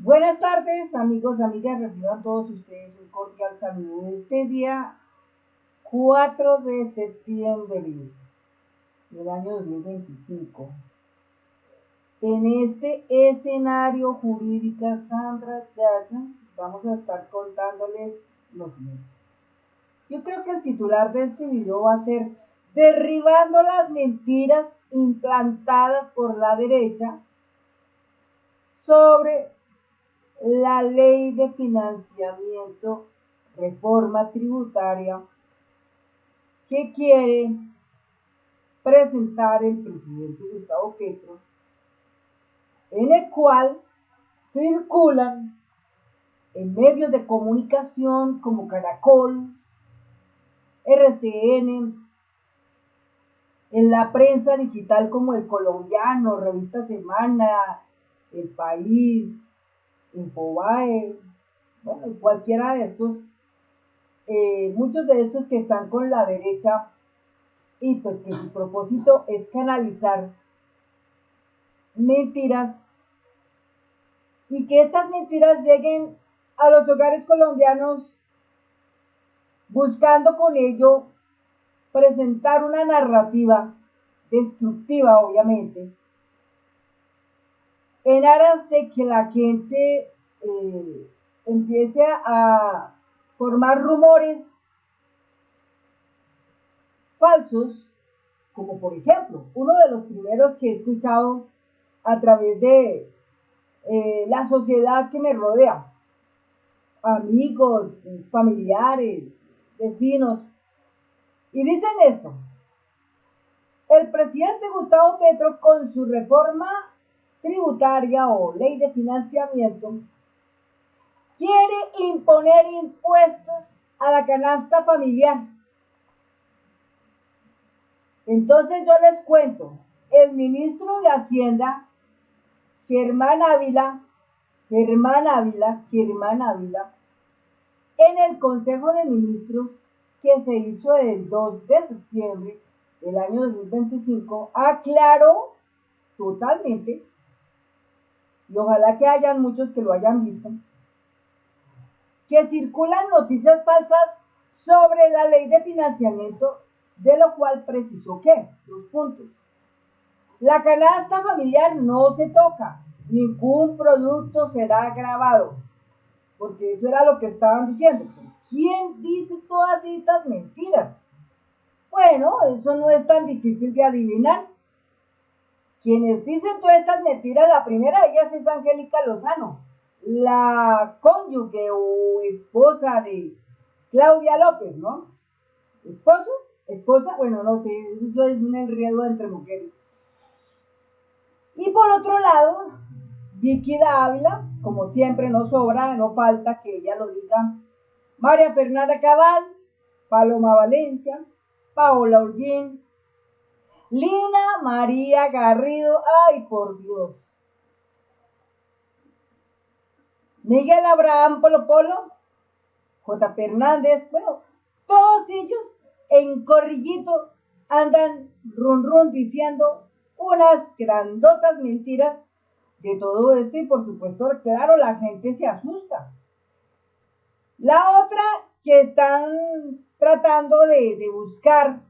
Buenas tardes, amigos, amigas, reciban todos ustedes un cordial saludo de este día 4 de septiembre del año 2025. En este escenario jurídico, Sandra Yaya, vamos a estar contándoles lo siguiente. Yo creo que el titular de este video va a ser derribando las mentiras implantadas por la derecha sobre la ley de financiamiento, reforma tributaria que quiere presentar el presidente Gustavo Petro, en el cual circulan en medios de comunicación como Caracol, RCN, en la prensa digital como El Colombiano, Revista Semana, El País, Infobae, bueno, cualquiera de estos, muchos de estos que están con la derecha y pues que su propósito es canalizar mentiras y que estas mentiras lleguen a los hogares colombianos, buscando con ello presentar una narrativa destructiva, obviamente, en aras de que la gente empiece a formar rumores falsos, como por ejemplo, uno de los primeros que he escuchado a través de la sociedad que me rodea, amigos, familiares, vecinos, y dicen esto: el presidente Gustavo Petro, con su reforma tributaria o ley de financiamiento, quiere imponer impuestos a la canasta familiar. Entonces yo les cuento, el ministro de Hacienda, Germán Ávila, en el Consejo de Ministros que se hizo el 2 de septiembre del año 2025, aclaró totalmente, y ojalá que hayan muchos que lo hayan visto, que circulan noticias falsas sobre la ley de financiamiento, de lo cual precisó que, los puntos: la canasta familiar no se toca, ningún producto será grabado, porque eso era lo que estaban diciendo. ¿Quién dice todas estas mentiras? Bueno, eso no es tan difícil de adivinar. Quienes dicen todas estas mentiras, la primera de ellas es Angélica Lozano, la cónyuge o esposa de Claudia López, ¿no? ¿Esposo? ¿Esposa? Bueno, no sé, eso es un enredo entre mujeres. Y por otro lado, Vicky Dávila, como siempre, no sobra, no falta que ella lo diga, María Fernanda Cabal, Paloma Valencia, Paola Holguín, Lina María Garrido, ay por Dios, Miguel Abraham Polo Polo, J. Hernández, bueno, todos ellos en corrillito andan run diciendo unas grandotas mentiras de todo esto, y por supuesto, claro, la gente se asusta. La otra que están tratando de buscar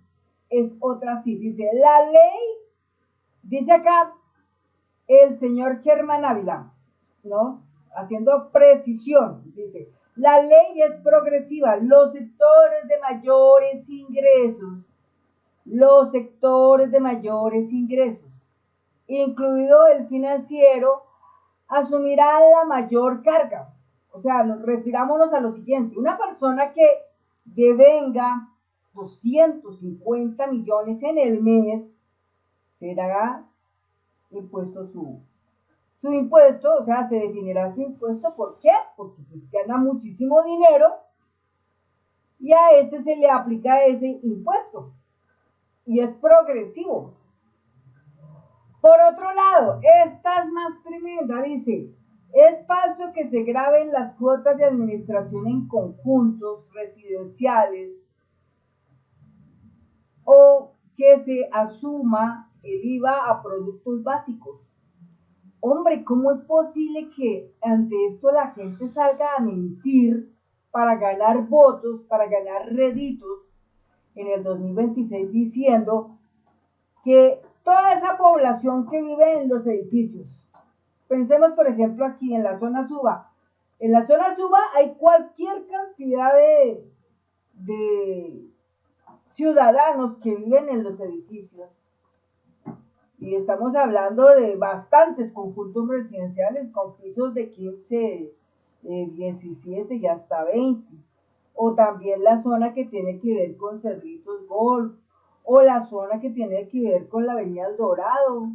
es otra, sí, dice, la ley, dice acá el señor Germán Ávila, ¿no? Haciendo precisión, dice, la ley es progresiva, los sectores de mayores ingresos, incluido el financiero, asumirá la mayor carga. O sea, refirámonos a lo siguiente: una persona que devenga 250 millones en el mes, será impuesto su impuesto, o sea, se definirá su impuesto. ¿Por qué? Porque pues gana muchísimo dinero y a este se le aplica ese impuesto y es progresivo. Por otro lado, esta es más tremenda, dice, es falso que se graben las cuotas de administración en conjuntos residenciales o que se asuma el IVA a productos básicos. Hombre, ¿cómo es posible que ante esto la gente salga a mentir para ganar votos, para ganar réditos en el 2026 diciendo que toda esa población que vive en los edificios, pensemos por ejemplo aquí en la zona Suba, en la zona Suba hay cualquier cantidad de ciudadanos que viven en los edificios y estamos hablando de bastantes conjuntos residenciales con pisos de 15, 17 y hasta 20. O también la zona que tiene que ver con Cerritos Golf, o la zona que tiene que ver con la Avenida El Dorado,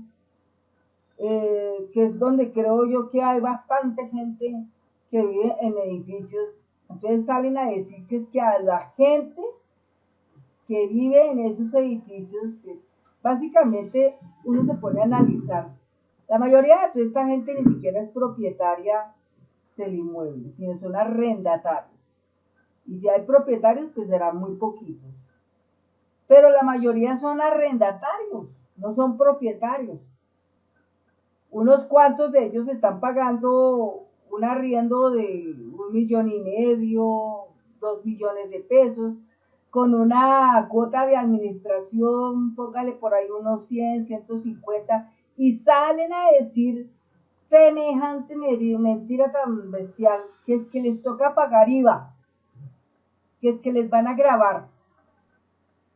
que es donde creo yo que hay bastante gente que vive en edificios. Entonces salen a decir que es que a la gente que vive en esos edificios, que básicamente uno se pone a analizar. La mayoría de esta gente ni siquiera es propietaria del inmueble, sino son arrendatarios. Y si hay propietarios, pues serán muy poquitos. Pero la mayoría son arrendatarios, no son propietarios. Unos cuantos de ellos están pagando un arriendo de 1,500,000, 2,000,000 de pesos, con una cuota de administración, póngale por ahí unos 100, 150, y salen a decir semejante mentira tan bestial, que es que les toca pagar IVA, que es que les van a grabar.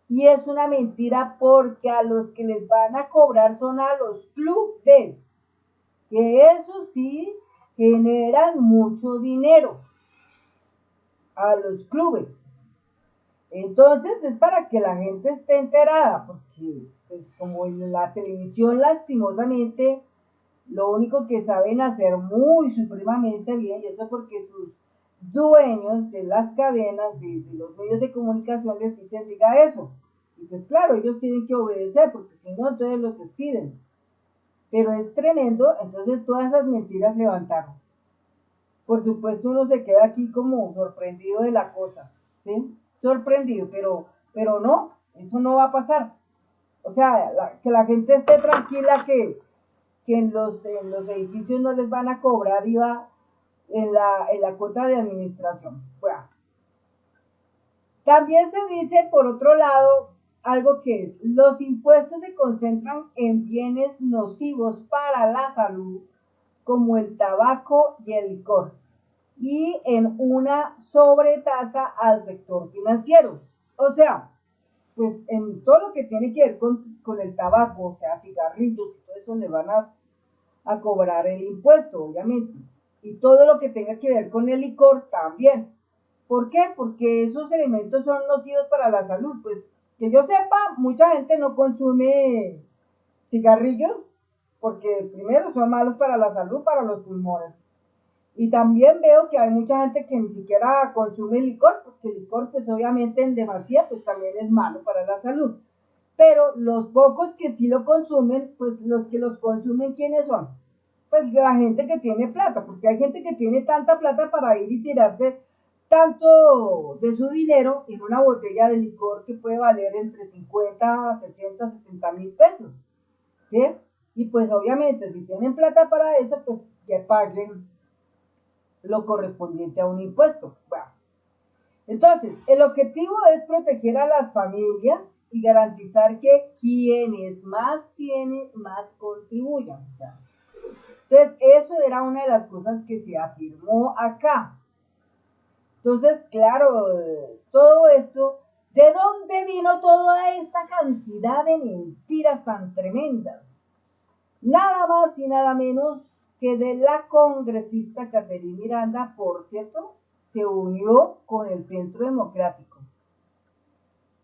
Y es una mentira porque a los que les van a cobrar son a los clubes, que eso sí generan mucho dinero, a los clubes. Entonces es para que la gente esté enterada, porque pues, como en la televisión lastimosamente lo único que saben hacer muy supremamente bien, y eso porque sus dueños de las cadenas, de los medios de comunicación les dicen diga eso. Y pues claro, ellos tienen que obedecer, porque si no, entonces los despiden. Pero es tremendo, entonces todas esas mentiras levantaron. Por supuesto uno se queda aquí como sorprendido de la cosa, ¿sí? Sorprendido, pero no, eso no va a pasar. O sea, que la gente esté tranquila que en los edificios no les van a cobrar IVA en la cuota de administración. Bueno, también se dice, por otro lado, algo que es, los impuestos se concentran en bienes nocivos para la salud, como el tabaco y el licor, y en una sobretasa al sector financiero. O sea, pues en todo lo que tiene que ver con el tabaco, o sea, cigarrillos y todo eso, le van a cobrar el impuesto, obviamente. Y todo lo que tenga que ver con el licor también. ¿Por qué? Porque esos elementos son nocivos para la salud. Pues que yo sepa, mucha gente no consume cigarrillos porque primero son malos para la salud, para los pulmones. Y también veo que hay mucha gente que ni siquiera consume licor, porque el licor pues obviamente en demasía pues también es malo para la salud. Pero los pocos que sí lo consumen, pues los que los consumen, ¿quiénes son? Pues la gente que tiene plata, porque hay gente que tiene tanta plata para ir y tirarse tanto de su dinero en una botella de licor que puede valer entre 50, 60, 70,000 pesos, ¿sí? Y pues obviamente si tienen plata para eso, pues que paguen lo correspondiente a un impuesto. Bueno, entonces, el objetivo es proteger a las familias y garantizar que quienes más tienen, más contribuyan. Entonces, eso era una de las cosas que se afirmó acá. Entonces, claro, todo esto, ¿de dónde vino toda esta cantidad de mentiras tan tremendas? Nada más y nada menos que de la congresista Catherine Miranda, por cierto, se unió con el Centro Democrático.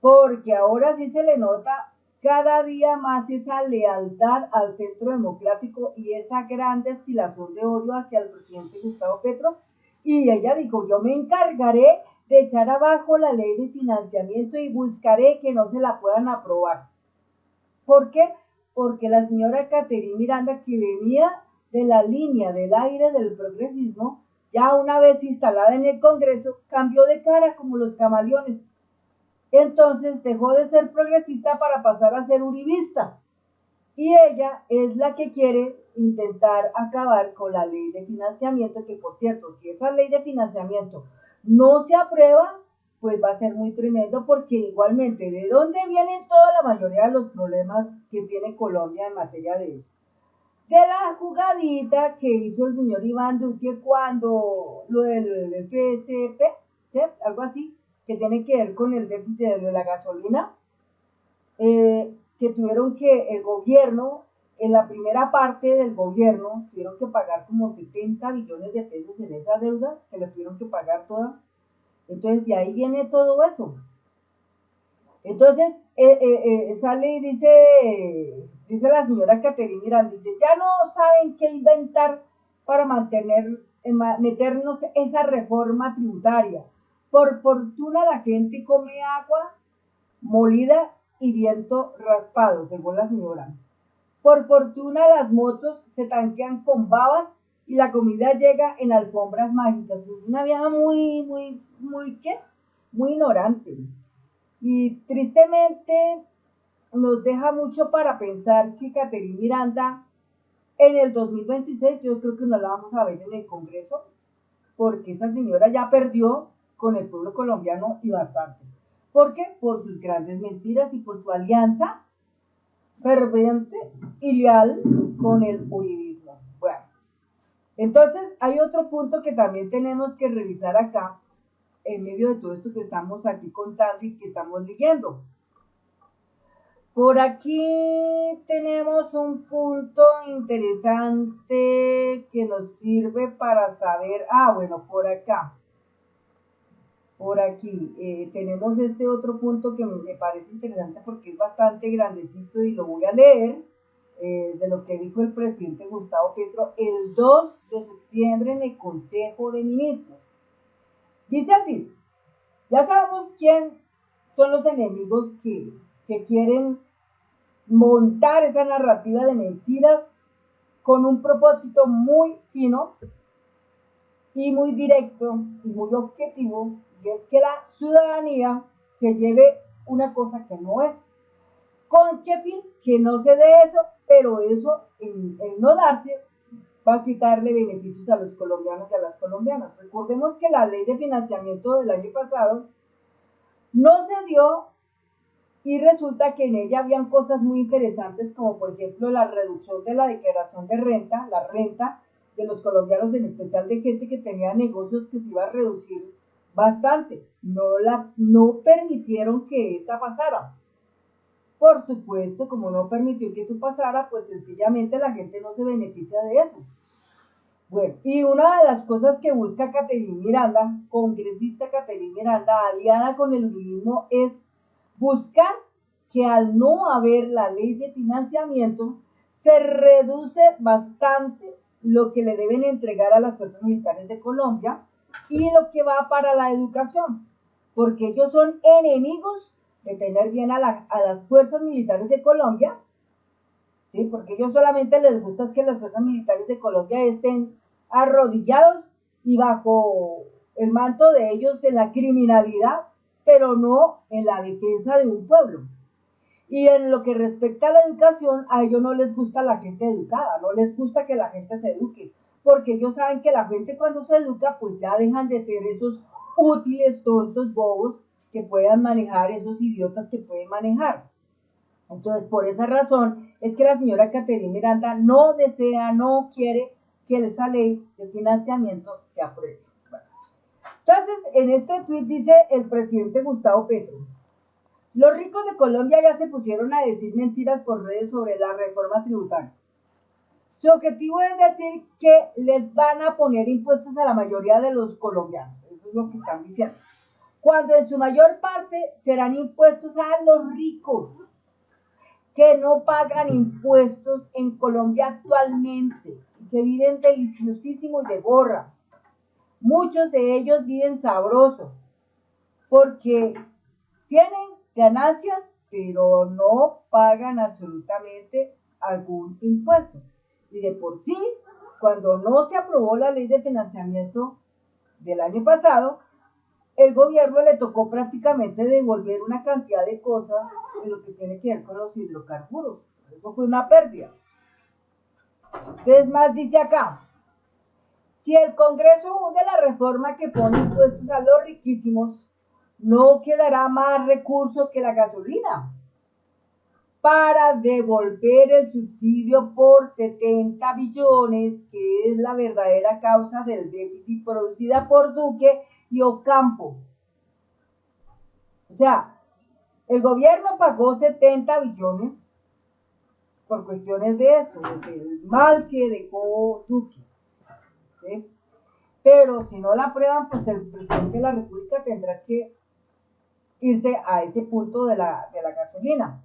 Porque ahora sí se le nota cada día más esa lealtad al Centro Democrático y esa gran destilación de odio hacia el presidente Gustavo Petro. Y ella dijo, yo me encargaré de echar abajo la ley de financiamiento y buscaré que no se la puedan aprobar. ¿Por qué? Porque la señora Catherine Miranda, que venía de la línea del aire del progresismo, ya una vez instalada en el Congreso, cambió de cara como los camaleones. Entonces dejó de ser progresista para pasar a ser uribista. y ella es la que quiere intentar acabar con la ley de financiamiento, que por cierto, si esa ley de financiamiento no se aprueba, pues va a ser muy tremendo, porque igualmente, ¿de dónde vienen toda la mayoría de los problemas que tiene Colombia en materia de eso? De la jugadita que hizo el señor Iván Duque cuando lo del FSP, ¿sí? Algo así, que tiene que ver con el déficit de la gasolina, que tuvieron que el gobierno, en la primera parte del gobierno, tuvieron que pagar como 70 billones de pesos en esa deuda, que la tuvieron que pagar toda. Entonces, de ahí viene todo eso. Entonces, sale y dice la señora Caterina Miranda, dice, ya no saben qué inventar para meternos esa reforma tributaria. Por fortuna la gente come agua molida y viento raspado, según la señora. Por fortuna las motos se tanquean con babas y la comida llega en alfombras mágicas. Es una vieja ¿qué? Muy ignorante. Y tristemente nos deja mucho para pensar que Caterina Miranda en el 2026 yo creo que no la vamos a ver en el Congreso, porque esa señora ya perdió con el pueblo colombiano y bastante. ¿Por qué? Por sus grandes mentiras y por su alianza ferviente y leal con el uribismo. Bueno, entonces hay otro punto que también tenemos que revisar acá, en medio de todo esto que estamos aquí contando y que estamos leyendo. Por aquí tenemos un punto interesante que nos sirve para saber, bueno, por acá. Por aquí tenemos este otro punto que me parece interesante porque es bastante grandecito y lo voy a leer, de lo que dijo el presidente Gustavo Petro el 2 de septiembre en el Consejo de Ministros. Dice así, ya sabemos quién son los enemigos que quieren montar esa narrativa de mentiras con un propósito muy fino y muy directo y muy objetivo, y es que la ciudadanía se lleve una cosa que no es. ¿Con qué fin? Que no se dé eso, pero eso, en no darse, va a quitarle beneficios a los colombianos y a las colombianas. Recordemos que la ley de financiamiento del año pasado no se dio y resulta que en ella habían cosas muy interesantes, como por ejemplo la reducción de la declaración de renta, la renta de los colombianos, en especial de gente que tenía negocios, que se iba a reducir bastante. No permitieron que esta pasara. Por supuesto, como no permitió que eso pasara, pues sencillamente la gente no se beneficia de eso. Bueno, y una de las cosas que busca Caterina Miranda, congresista Caterina Miranda, aliada con el uribismo, es buscar que al no haber la ley de financiamiento, se reduce bastante lo que le deben entregar a las fuerzas militares de Colombia y lo que va para la educación, porque ellos son enemigos de tener bien a las fuerzas militares de Colombia, ¿sí? Porque ellos solamente les gusta que las fuerzas militares de Colombia estén arrodillados y bajo el manto de ellos en la criminalidad, pero no en la defensa de un pueblo. Y en lo que respecta a la educación, a ellos no les gusta la gente educada, no les gusta que la gente se eduque, porque ellos saben que la gente cuando se educa, pues ya dejan de ser esos útiles, tontos, bobos, que puedan manejar, esos idiotas que pueden manejar. Entonces, por esa razón, es que la señora Caterina Miranda no desea, no quiere que esa ley de financiamiento se apruebe. Bueno, entonces, en este tuit dice el presidente Gustavo Petro, los ricos de Colombia ya se pusieron a decir mentiras por redes sobre la reforma tributaria. Su objetivo es decir que les van a poner impuestos a la mayoría de los colombianos. Eso es lo que están diciendo. Cuando en su mayor parte serán impuestos a los ricos, que no pagan impuestos en Colombia actualmente, que viven deliciosísimos de gorra. Muchos de ellos viven sabrosos, porque tienen ganancias, pero no pagan absolutamente algún impuesto. Y de por sí, cuando no se aprobó la ley de financiamiento del año pasado, el gobierno le tocó prácticamente devolver una cantidad de cosas en lo que tiene que ver con los hidrocarburos. Eso fue una pérdida. Entonces más dice acá, si el Congreso hunde la reforma que pone impuestos a los riquísimos, no quedará más recursos que la gasolina para devolver el subsidio por 70 billones, que es la verdadera causa del déficit producida por Duque y Ocampo. O sea, el gobierno pagó 70 billones por cuestiones de eso, del mal que dejó Duque. ¿Sí? Pero si no la aprueban, pues el presidente de la República tendrá que irse a ese punto de la gasolina.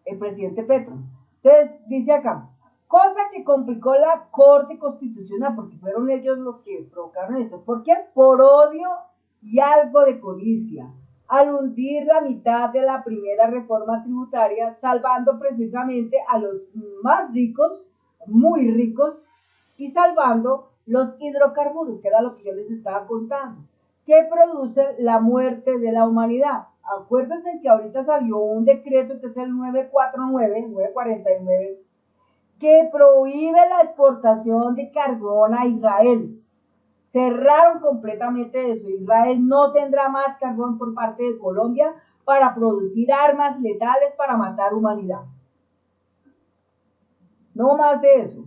El presidente Petro. Entonces, dice acá, cosa que complicó la Corte Constitucional, porque fueron ellos los que provocaron esto. ¿Por qué? Por odio y algo de codicia, al hundir la mitad de la primera reforma tributaria, salvando precisamente a los más ricos, muy ricos, y salvando los hidrocarburos, que era lo que yo les estaba contando, que producen la muerte de la humanidad. Acuérdense que ahorita salió un decreto que es el 949, que prohíbe la exportación de carbón a Israel. Cerraron completamente eso. Israel no tendrá más carbón por parte de Colombia para producir armas letales para matar humanidad. No más de eso.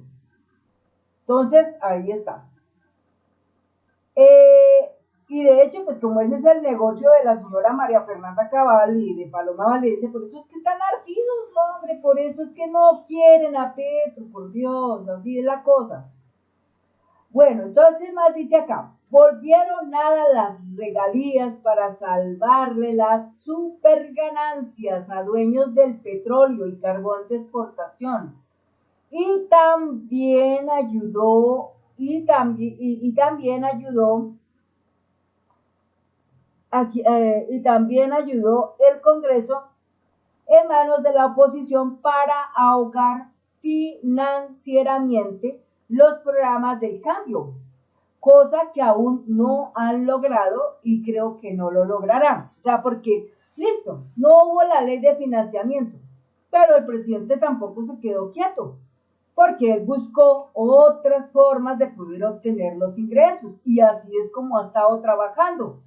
Entonces, ahí está. Y de hecho, pues como ese es el negocio de la señora María Fernanda Cabal y de Paloma Valencia, por eso es que están ardidos, hombre, por eso es que no quieren a Petro, por Dios, así es la cosa. Bueno, entonces más dice acá, volvieron nada las regalías para salvarle las super ganancias a dueños del petróleo y carbón de exportación. Y también ayudó el Congreso en manos de la oposición para ahogar financieramente los programas del cambio, cosa que aún no han logrado y creo que no lo lograrán. O sea, porque, listo, no hubo la ley de financiamiento, pero el presidente tampoco se quedó quieto, porque él buscó otras formas de poder obtener los ingresos y así es como ha estado trabajando.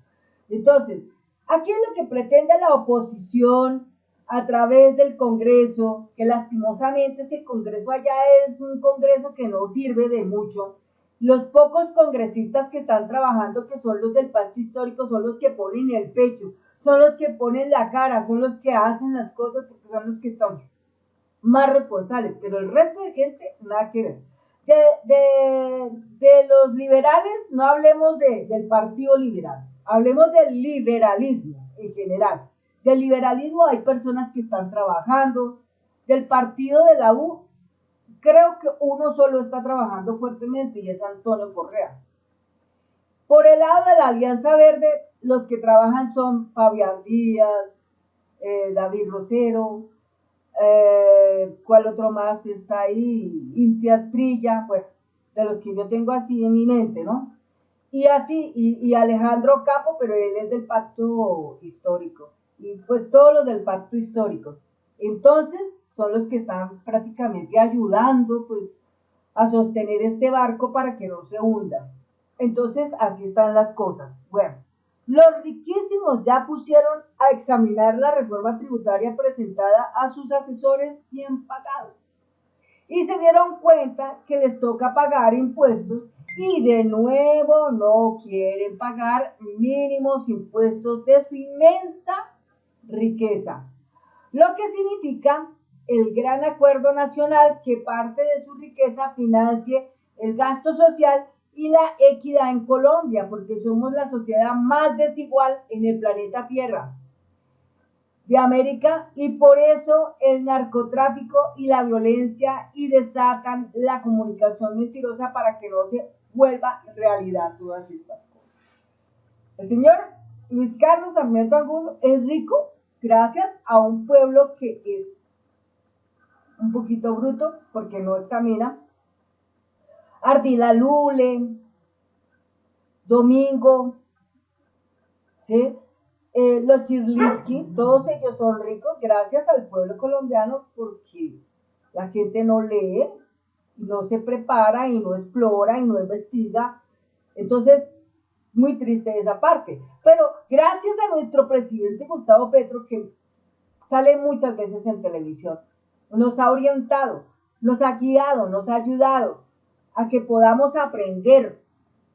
Entonces, aquí es lo que pretende la oposición a través del Congreso, que lastimosamente ese Congreso allá es un Congreso que no sirve de mucho. Los pocos congresistas que están trabajando, que son los del pacto histórico, son los que ponen el pecho, son los que ponen la cara, son los que hacen las cosas, porque son los que están más responsables, pero el resto de gente, nada que ver. De los liberales, no hablemos del Partido Liberal, hablemos del liberalismo en general. Del liberalismo hay personas que están trabajando, del partido de la U, creo que uno solo está trabajando fuertemente y es Antonio Correa. Por el lado de la Alianza Verde, los que trabajan son Fabián Díaz, David Rosero, ¿cuál otro más está ahí? Intias Trilla, pues, de los que yo tengo así en mi mente, ¿no? Y así, y Alejandro Capo, pero él es del pacto histórico, y pues todos los del pacto histórico. Entonces, son los que están prácticamente ayudando, pues, a sostener este barco para que no se hunda. Entonces, así están las cosas. Bueno, los riquísimos ya pusieron a examinar la reforma tributaria presentada a sus asesores bien pagados y se dieron cuenta que les toca pagar impuestos y de nuevo no quieren pagar mínimos impuestos de su inmensa riqueza, lo que significa el gran acuerdo nacional que parte de su riqueza financie el gasto social y la equidad en Colombia, porque somos la sociedad más desigual en el planeta Tierra de América, y por eso el narcotráfico y la violencia y desatan la comunicación mentirosa para que no se vuelva realidad todas estas cosas. El señor Luis Carlos Sarmiento Angulo es rico gracias a un pueblo que es un poquito bruto porque no examina. Ardila Lule, Domingo, ¿sí? Los Chirlinsky, todos ellos son ricos gracias al pueblo colombiano porque la gente no lee, no se prepara y no explora y no investiga. Entonces, muy triste esa parte. Pero gracias a nuestro presidente Gustavo Petro, que sale muchas veces en televisión, nos ha orientado, nos ha guiado, nos ha ayudado a que podamos aprender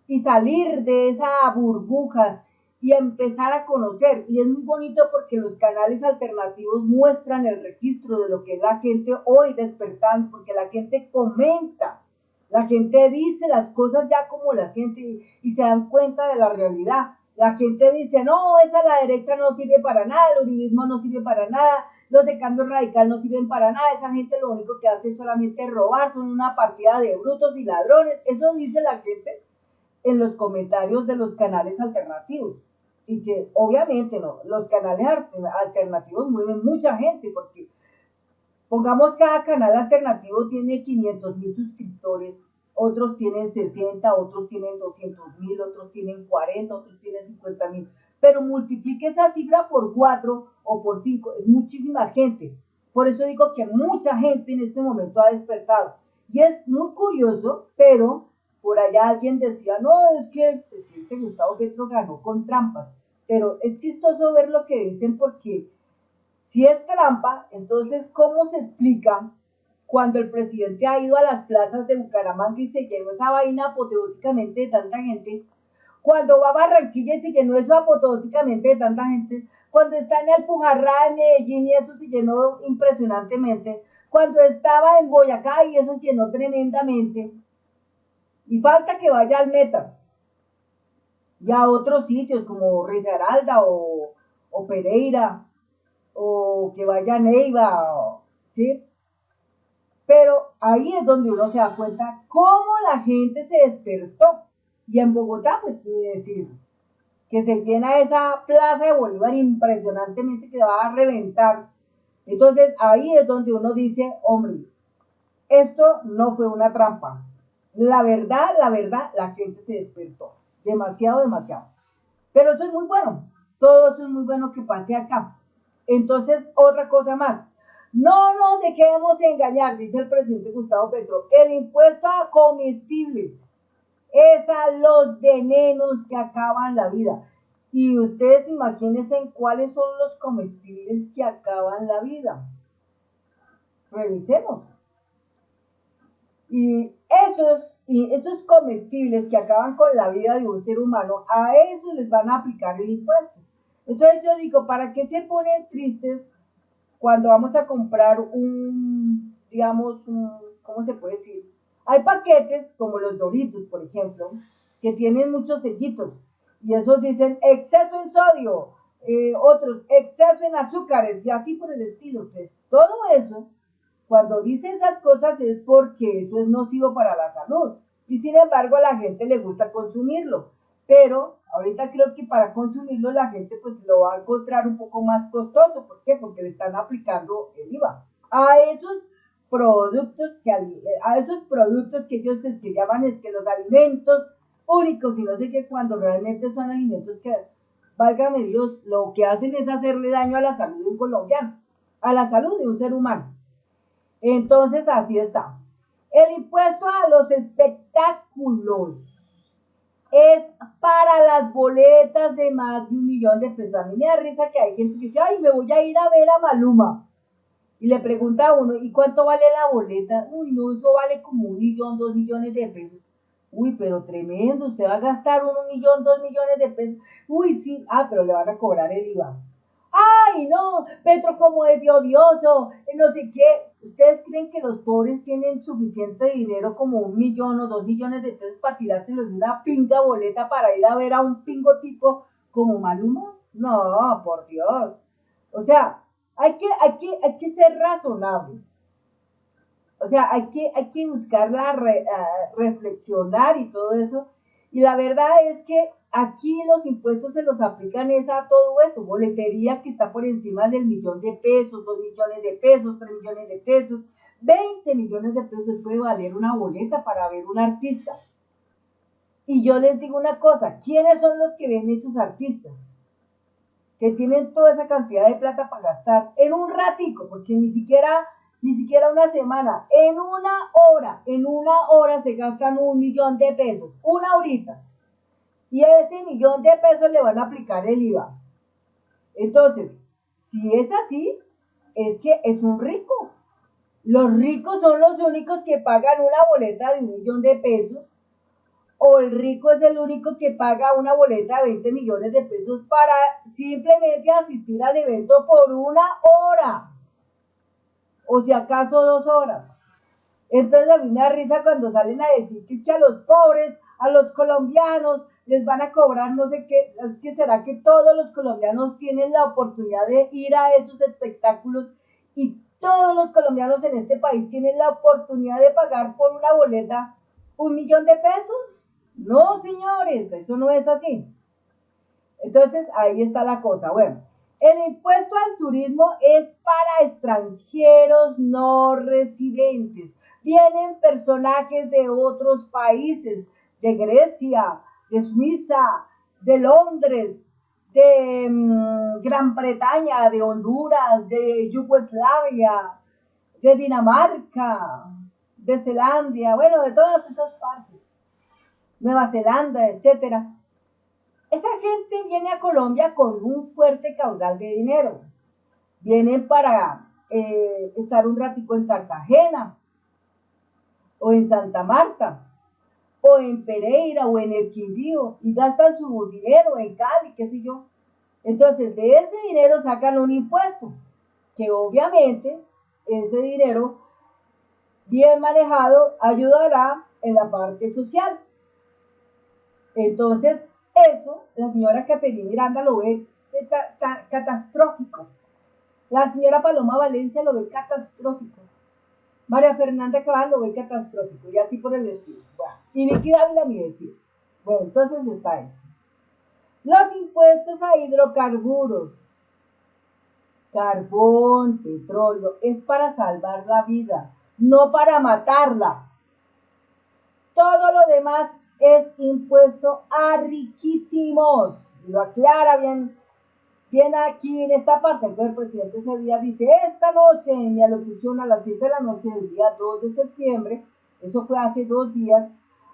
y salir de esa burbuja y empezar a conocer. Y es muy bonito porque los canales alternativos muestran el registro de lo que es la gente hoy despertando, porque la gente comenta, la gente dice las cosas ya como las siente y se dan cuenta de la realidad. La gente dice, no, esa la derecha no sirve para nada, el uribismo no sirve para nada, los de cambio radical no sirven para nada, esa gente lo único que hace es solamente robar, son una partida de brutos y ladrones. Eso dice la gente en los comentarios de los canales alternativos. Y que obviamente no, los canales alternativos mueven mucha gente, porque pongamos cada canal alternativo tiene 500.000 suscriptores, otros tienen 60, otros tienen 200.000, otros tienen 40, otros tienen 50.000. Pero multiplique esa cifra por 4 o por 5, es muchísima gente. Por eso digo que mucha gente en este momento ha despertado. Y es muy curioso, pero por allá alguien decía, no, es que el presidente Gustavo Petro ganó con trampas. Pero es chistoso ver lo que dicen porque si es trampa, entonces ¿cómo se explica cuando el presidente ha ido a las plazas de Bucaramanga y se llenó esa vaina apoteósicamente de tanta gente? Cuando va a Barranquilla y se llenó eso apoteósicamente de tanta gente, cuando está en Alpujarra, en Medellín y eso se llenó impresionantemente, cuando estaba en Boyacá y eso se llenó tremendamente, y falta que vaya al Meta y a otros sitios como Risaralda o Pereira, o que vaya a Neiva, ¿sí? Pero ahí es donde uno se da cuenta cómo la gente se despertó. Y en Bogotá, pues quiere decir que se llena esa plaza de Bolívar impresionantemente, que va a reventar. Entonces ahí es donde uno dice, hombre, esto no fue una trampa. La verdad, la gente se despertó. Demasiado, demasiado. Pero eso es muy bueno. Todo eso es muy bueno que pase acá. Entonces, otra cosa más. No nos dejemos engañar, dice el presidente Gustavo Petro. El impuesto a comestibles es a los venenos que acaban la vida. Y ustedes imagínense en cuáles son los comestibles que acaban la vida. Revisemos. Y esos comestibles que acaban con la vida de un ser humano, a eso les van a aplicar el impuesto. Entonces yo digo, ¿para qué se ponen tristes cuando vamos a comprar digamos, ¿cómo se puede decir? Hay paquetes como los Doritos, por ejemplo, que tienen muchos sellitos y esos dicen exceso en sodio, otros exceso en azúcares y así por el estilo. Pues todo eso, cuando dice esas cosas es porque eso es nocivo para la salud y sin embargo a la gente le gusta consumirlo. Pero ahorita creo que para consumirlo la gente pues lo va a encontrar un poco más costoso. ¿Por qué? Porque le están aplicando el IVA a esos productos que ellos que llaman es que los alimentos únicos y no sé qué, cuando realmente son alimentos que, válgame Dios, lo que hacen es hacerle daño a la salud de un colombiano, a la salud de un ser humano. Entonces así está. El impuesto a los espectáculos es para las boletas de más de 1.000.000 de pesos. A mí me da risa que hay gente que dice, ay, me voy a ir a ver a Maluma. Y le pregunta a uno, ¿y cuánto vale la boleta? Uy, no, eso vale como 1.000.000, 2.000.000 de pesos. Uy, pero tremendo, usted va a gastar 1.000.000, 2.000.000 de pesos. Uy, sí, pero le van a cobrar el IVA. Ay, no, Petro como es de odioso, no sé qué. ¿Ustedes creen que los pobres tienen suficiente dinero como 1.000.000 o 2.000.000 de pesos para tirárselos de una pinga boleta para ir a ver a un pingo tipo como Maluma? No, por Dios. O sea, hay que ser razonable. O sea, hay que buscar reflexionar y todo eso. Y la verdad es que aquí los impuestos se los aplican es a todo eso, boletería que está por encima del 1.000.000 de pesos, 2.000.000 de pesos, 3.000.000 de pesos, 20.000.000 de pesos puede valer una boleta para ver un artista. Y yo les digo una cosa, ¿quiénes son los que ven esos artistas? que tienen toda esa cantidad de plata para gastar en un ratico, porque ni siquiera una semana, en una hora se gastan 1.000.000 de pesos, una horita, y a ese 1.000.000 de pesos le van a aplicar el IVA. Entonces, si es así, es que es un rico. Los ricos son los únicos que pagan una boleta de 1.000.000 de pesos, o el rico es el único que paga una boleta de 20 millones de pesos para simplemente asistir al evento por una hora, o si acaso 2 horas. Entonces a mí me da risa cuando salen a decir que es que a los pobres, a los colombianos, les van a cobrar no sé qué. Es que será que todos los colombianos tienen la oportunidad de ir a esos espectáculos, y todos los colombianos en este país tienen la oportunidad de pagar por una boleta 1.000.000 de pesos. No, señores, eso no es así. Entonces ahí está la cosa. Bueno, el impuesto al turismo es para extranjeros no residentes. Vienen personajes de otros países, de Grecia, de Suiza, de Londres, de Gran Bretaña, de Honduras, de Yugoslavia, de Dinamarca, de Zelandia, bueno, de todas esas partes, Nueva Zelanda, etcétera. Esa gente viene a Colombia con un fuerte caudal de dinero. Vienen para estar un ratico en Cartagena, o en Santa Marta, o en Pereira, o en el Quindío, y gastan su dinero en Cali, qué sé yo. Entonces, de ese dinero sacan un impuesto, que obviamente ese dinero bien manejado ayudará en la parte social. Entonces, eso, la señora Caterina Miranda lo ve catastrófico. La señora Paloma Valencia lo ve catastrófico. María Fernanda Cabal lo ve catastrófico, y así por el estilo. Bueno, y Vicky Dávila ni decir. Bueno, entonces está eso. Los impuestos a hidrocarburos, carbón, petróleo, es para salvar la vida, no para matarla. Todo lo demás es impuesto a riquísimos. Lo aclara bien aquí en esta parte. Entonces el presidente ese día dice: esta noche en mi alocución a las 7 de la noche del día 2 de septiembre, eso fue hace 2 días,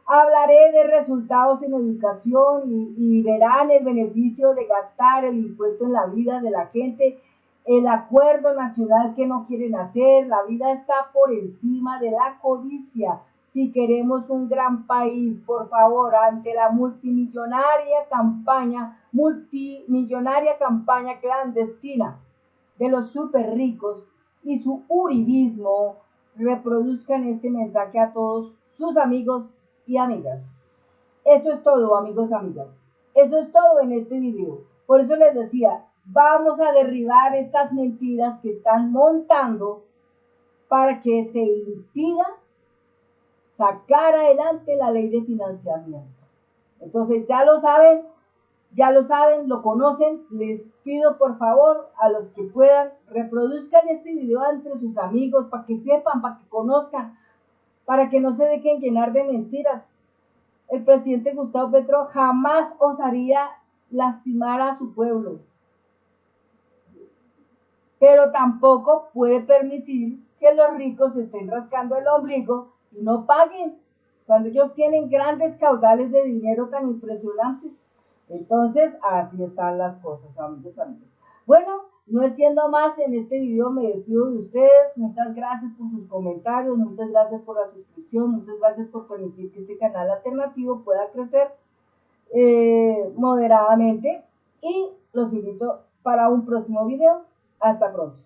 hablaré de resultados en educación y verán el beneficio de gastar el impuesto en la vida de la gente, el acuerdo nacional que no quieren hacer. La vida está por encima de la codicia. Si queremos un gran país, por favor, ante la multimillonaria campaña clandestina de los súper ricos y su uribismo, reproduzcan este mensaje a todos sus amigos y amigas. Eso es todo, amigos y amigas. Eso es todo en este video. Por eso les decía, vamos a derribar estas mentiras que están montando para que se impida sacar adelante la ley de financiamiento. Entonces ya lo saben, lo conocen. Les pido por favor a los que puedan, reproduzcan este video entre sus amigos para que sepan, para que conozcan, para que no se dejen llenar de mentiras. El presidente Gustavo Petro jamás osaría lastimar a su pueblo, pero tampoco puede permitir que los ricos se estén rascando el ombligo y no paguen, cuando ellos tienen grandes caudales de dinero tan impresionantes. Entonces, así están las cosas, amigos. Bueno, no siendo más, en este video me despido de ustedes. Muchas gracias por sus comentarios, muchas gracias por la suscripción, muchas gracias por permitir que este canal alternativo pueda crecer moderadamente, y los invito para un próximo video. Hasta pronto.